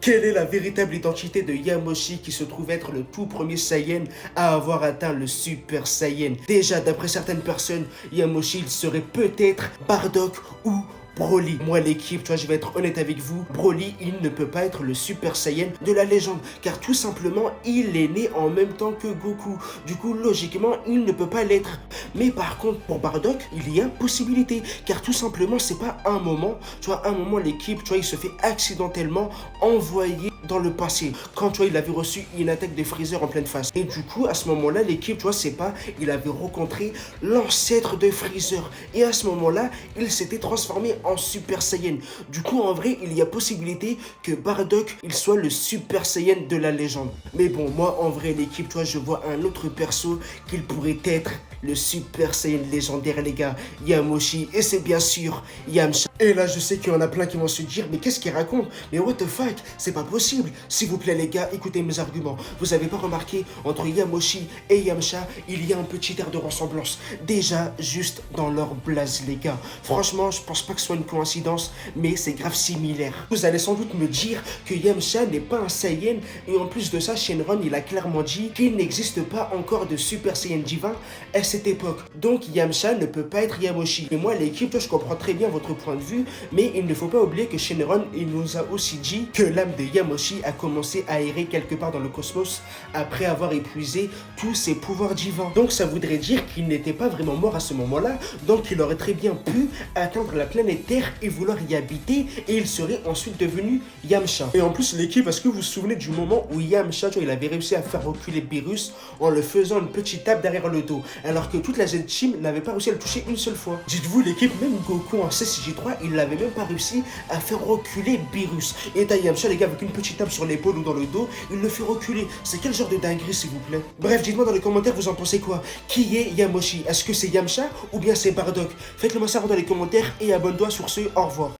Quelle est la véritable identité de Yamoshi qui se trouve être le tout premier Saiyan à avoir atteint le Super Saiyan? Déjà, d'après certaines personnes, Yamoshi il serait peut-être Bardock ou Broly. Moi l'équipe, tu vois, je vais être honnête avec vous, Broly, il ne peut pas être le Super Saiyan de la légende, car tout simplement, il est né en même temps que Goku. Du coup, logiquement, il ne peut pas l'être. Mais par contre, pour Bardock, il y a possibilité, car tout simplement, c'est pas un moment, tu vois, un moment l'équipe, tu vois, il se fait accidentellement envoyer dans le passé, quand tu vois, il avait reçu une attaque de Freezer en pleine face. Et du coup, à ce moment-là, l'équipe, tu vois, c'est pas, il avait rencontré l'ancêtre de Freezer. Et à ce moment-là, il s'était transformé en Super Saiyan. Du coup, en vrai, il y a possibilité que Bardock, il soit le Super Saiyan de la légende. Mais bon, moi, en vrai, l'équipe, tu vois, je vois un autre perso qu'il pourrait être le Super Saiyan légendaire, les gars. Yamoshi, et c'est bien sûr Yamcha. Et là, je sais qu'il y en a plein qui vont se dire, mais qu'est-ce qu'il raconte? Mais what the fuck? C'est pas possible. S'il vous plaît, les gars, écoutez mes arguments. Vous avez pas remarqué, entre Yamoshi et Yamcha, il y a un petit air de ressemblance. Déjà, juste dans leur blaze, les gars. Franchement, je pense pas que ce soit une coïncidence, mais c'est grave similaire. Vous allez sans doute me dire que Yamcha n'est pas un Saiyan, et en plus de ça, Shenron, il a clairement dit qu'il n'existe pas encore de Super Saiyan divin à cette époque. Donc, Yamcha ne peut pas être Yamoshi. Et moi, l'équipe, je comprends très bien votre point de vue, mais il ne faut pas oublier que Shenron, il nous a aussi dit que l'âme de Yamoshi a commencé à errer quelque part dans le cosmos après avoir épuisé tous ses pouvoirs divins. Donc, ça voudrait dire qu'il n'était pas vraiment mort à ce moment-là, donc il aurait très bien pu atteindre la planète Terre et vouloir y habiter, et il serait ensuite devenu Yamcha. Et en plus, l'équipe, est-ce que vous vous souvenez du moment où Yamcha, il avait réussi à faire reculer Beerus en le faisant une petite tape derrière le dos, alors que toute la Z-Team n'avait pas réussi à le toucher une seule fois. Dites-vous, l'équipe, même Goku en CCJ3, il n'avait même pas réussi à faire reculer Beerus. Et t'as Yamcha, les gars, avec une petite tape sur l'épaule ou dans le dos, il le fait reculer. C'est quel genre de dinguerie, s'il vous plaît? Bref, dites-moi dans les commentaires, vous en pensez quoi? Qui est Yamoshi? Est-ce que c'est Yamcha ou bien c'est Bardock? Faites-le moi savoir dans les commentaires et abonne-toi sur ce. Au revoir.